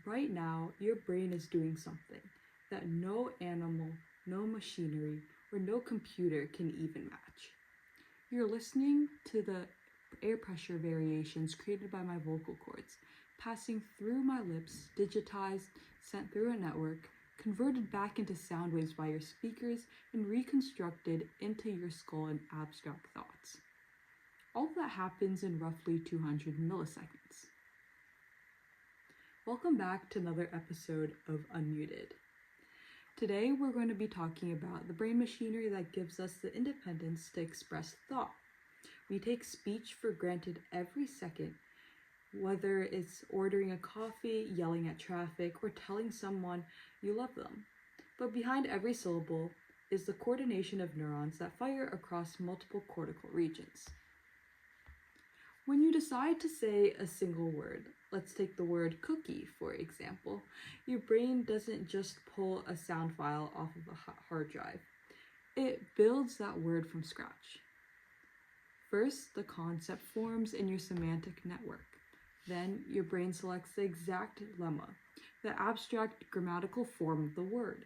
Right now, your brain is doing something that no animal, no machinery, or no computer can even match. You're listening to the air pressure variations created by my vocal cords, passing through my lips, digitized, sent through a network, converted back into sound waves by your speakers, and reconstructed into your skull in abstract thoughts. All of that happens in roughly 200 milliseconds. Welcome back to another episode of Unmuted. Today we're going to be talking about the brain machinery that gives us the independence to express thought. We take speech for granted every second, whether it's ordering a coffee, yelling at traffic, or telling someone you love them. But behind every syllable is the coordination of neurons that fire across multiple cortical regions. When you decide to say a single word, let's take the word cookie, for example, your brain doesn't just pull a sound file off of a hard drive. It builds that word from scratch. First, the concept forms in your semantic network. Then, your brain selects the exact lemma, the abstract grammatical form of the word.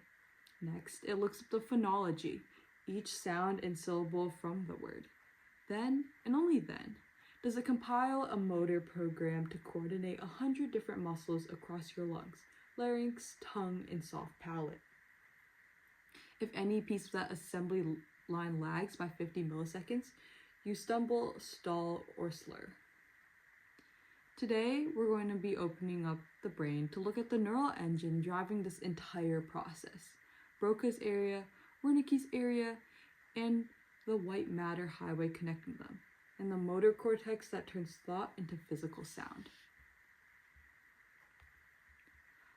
Next, it looks up the phonology, each sound and syllable from the word. Then, and only then, does it compile a motor program to coordinate 100 different muscles across your lungs, larynx, tongue, and soft palate. If any piece of that assembly line lags by 50 milliseconds, you stumble, stall, or slur. Today, we're going to be opening up the brain to look at the neural engine driving this entire process. Broca's area, Wernicke's area, and the white matter highway connecting them, and the motor cortex that turns thought into physical sound.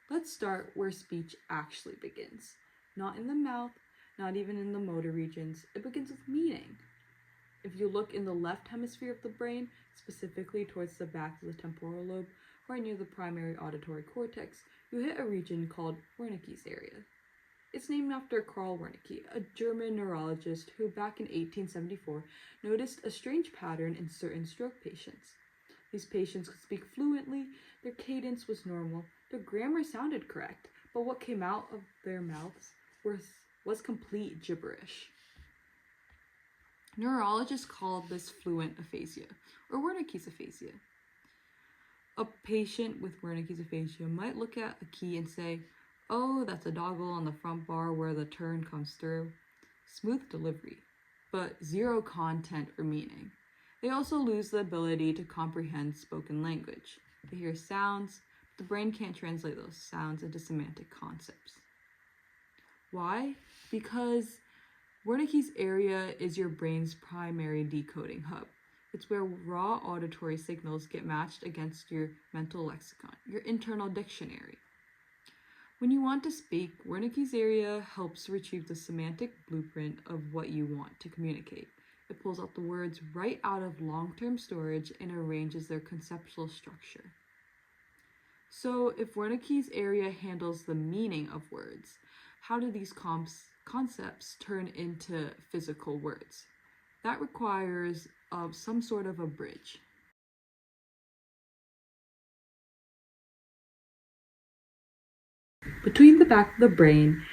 Let's start where speech actually begins. Not in the mouth, not even in the motor regions. It begins with meaning. If you look in the left hemisphere of the brain, specifically towards the back of the temporal lobe, right near the primary auditory cortex, you hit a region called Wernicke's area. It's named after Karl Wernicke, a German neurologist who back in 1874 noticed a strange pattern in certain stroke patients. These patients could speak fluently, their cadence was normal, their grammar sounded correct, but what came out of their mouths was complete gibberish. Neurologists called this fluent aphasia, or Wernicke's aphasia. A patient with Wernicke's aphasia might look at a key and say, "Oh, that's a doggle on the front bar where the turn comes through." Smooth delivery, but zero content or meaning. They also lose the ability to comprehend spoken language. They hear sounds, but the brain can't translate those sounds into semantic concepts. Why? Because Wernicke's area is your brain's primary decoding hub. It's where raw auditory signals get matched against your mental lexicon, your internal dictionary. When you want to speak, Wernicke's area helps retrieve the semantic blueprint of what you want to communicate. It pulls out the words right out of long-term storage and arranges their conceptual structure. So if Wernicke's area handles the meaning of words, how do these concepts turn into physical words? That requires some sort of a bridge. Between the back of the brain,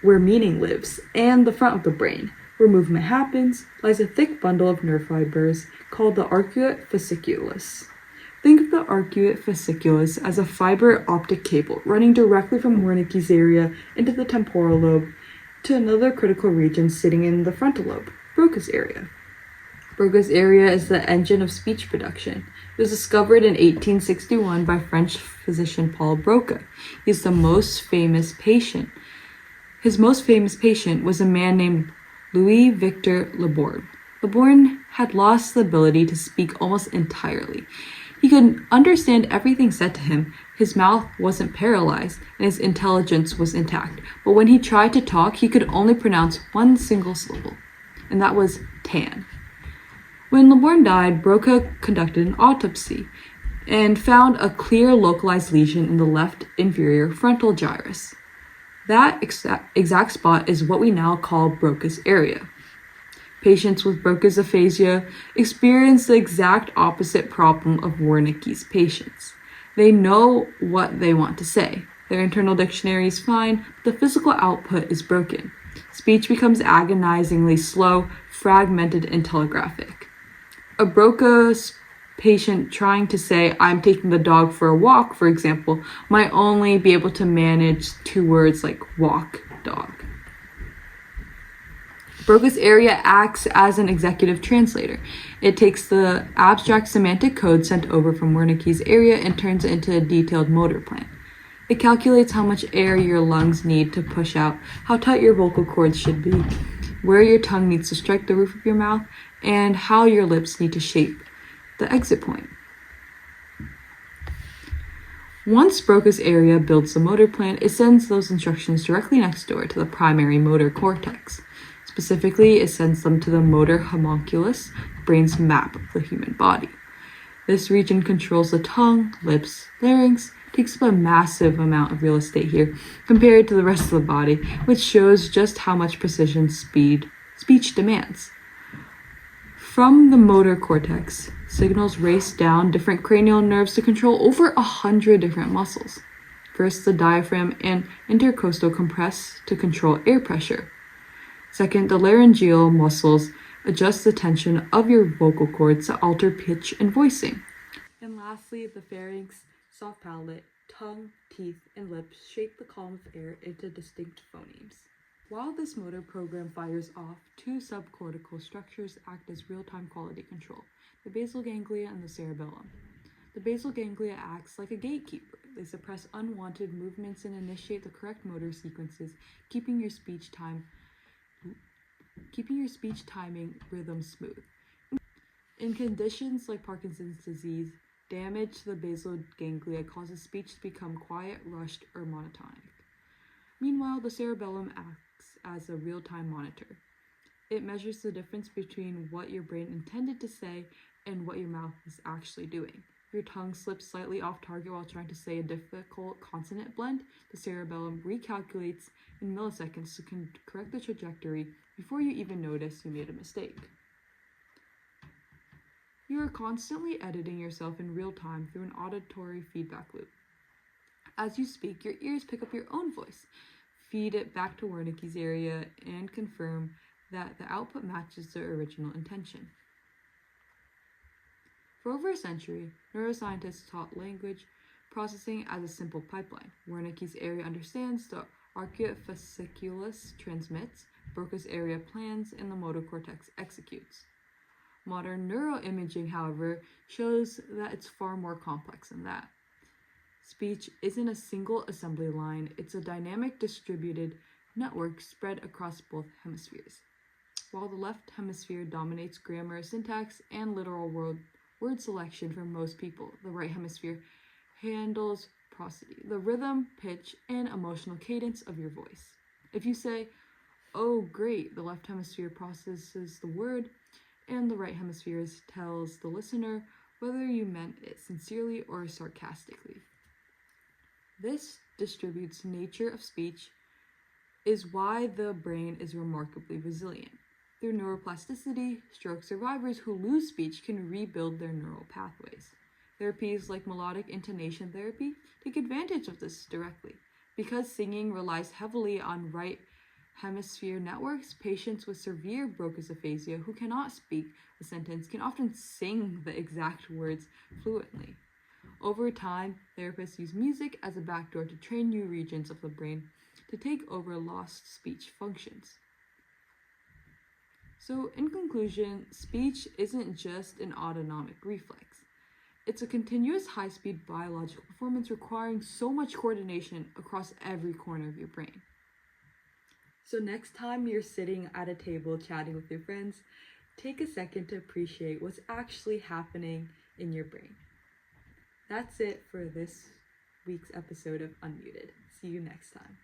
where meaning lives, and the front of the brain, where movement happens, lies a thick bundle of nerve fibers called the arcuate fasciculus. Think of the arcuate fasciculus as a fiber optic cable running directly from Wernicke's area into the temporal lobe to another critical region sitting in the frontal lobe, Broca's area. Broca's area is the engine of speech production. It was discovered in 1861 by French physician Paul Broca. He's the most famous patient. His most famous patient was a man named Louis Victor Leborgne. Leborgne had lost the ability to speak almost entirely. He could understand everything said to him. His mouth wasn't paralyzed and his intelligence was intact. But when he tried to talk, he could only pronounce one single syllable, and that was tan. When Leborgne died, Broca conducted an autopsy and found a clear localized lesion in the left inferior frontal gyrus. That exact spot is what we now call Broca's area. Patients with Broca's aphasia experience the exact opposite problem of Wernicke's patients. They know what they want to say. Their internal dictionary is fine, but the physical output is broken. Speech becomes agonizingly slow, fragmented, and telegraphic. A Broca patient trying to say, "I'm taking the dog for a walk," for example, might only be able to manage 2 words like walk, dog. Broca's area acts as an executive translator. It takes the abstract semantic code sent over from Wernicke's area and turns it into a detailed motor plan. It calculates how much air your lungs need to push out, how tight your vocal cords should be, where your tongue needs to strike the roof of your mouth, and how your lips need to shape the exit point. Once Broca's area builds the motor plan, it sends those instructions directly next door to the primary motor cortex. Specifically, it sends them to the motor homunculus, the brain's map of the human body. This region controls the tongue, lips, larynx, takes up a massive amount of real estate here compared to the rest of the body, which shows just how much precision speech demands. From the motor cortex, signals race down different cranial nerves to control over 100 different muscles. First, the diaphragm and intercostal compress to control air pressure. Second, the laryngeal muscles adjust the tension of your vocal cords to alter pitch and voicing. And lastly, the pharynx, soft palate, tongue, teeth, and lips shape the column of air into distinct phonemes. While this motor program fires off, 2 subcortical structures act as real-time quality control, the basal ganglia and the cerebellum. The basal ganglia acts like a gatekeeper. They suppress unwanted movements and initiate the correct motor sequences, keeping your speech timing rhythm smooth. In conditions like Parkinson's disease, damage to the basal ganglia causes speech to become quiet, rushed, or monotonic. Meanwhile, the cerebellum acts as a real-time monitor. It measures the difference between what your brain intended to say and what your mouth is actually doing. If your tongue slips slightly off target while trying to say a difficult consonant blend, the cerebellum recalculates in milliseconds to correct the trajectory before you even notice you made a mistake. You are constantly editing yourself in real time through an auditory feedback loop. As you speak, your ears pick up your own voice, feed it back to Wernicke's area, and confirm that the output matches the original intention. For over a century, neuroscientists taught language processing as a simple pipeline. Wernicke's area understands, the arcuate fasciculus transmits, Broca's area plans, and the motor cortex executes. Modern neuroimaging, however, shows that it's far more complex than that. Speech isn't a single assembly line, it's a dynamic distributed network spread across both hemispheres. While the left hemisphere dominates grammar, syntax, and literal word selection for most people, the right hemisphere handles prosody, the rhythm, pitch, and emotional cadence of your voice. If you say, "Oh, great," the left hemisphere processes the word, and the right hemisphere tells the listener whether you meant it sincerely or sarcastically. This distributed nature of speech is why the brain is remarkably resilient. Through neuroplasticity, stroke survivors who lose speech can rebuild their neural pathways. Therapies like melodic intonation therapy take advantage of this directly. Because singing relies heavily on right hemisphere networks, patients with severe Broca's aphasia who cannot speak a sentence can often sing the exact words fluently. Over time, therapists use music as a backdoor to train new regions of the brain to take over lost speech functions. So, in conclusion, speech isn't just an autonomic reflex. It's a continuous high-speed biological performance requiring so much coordination across every corner of your brain. So next time you're sitting at a table chatting with your friends, take a second to appreciate what's actually happening in your brain. That's it for this week's episode of Unmuted. See you next time.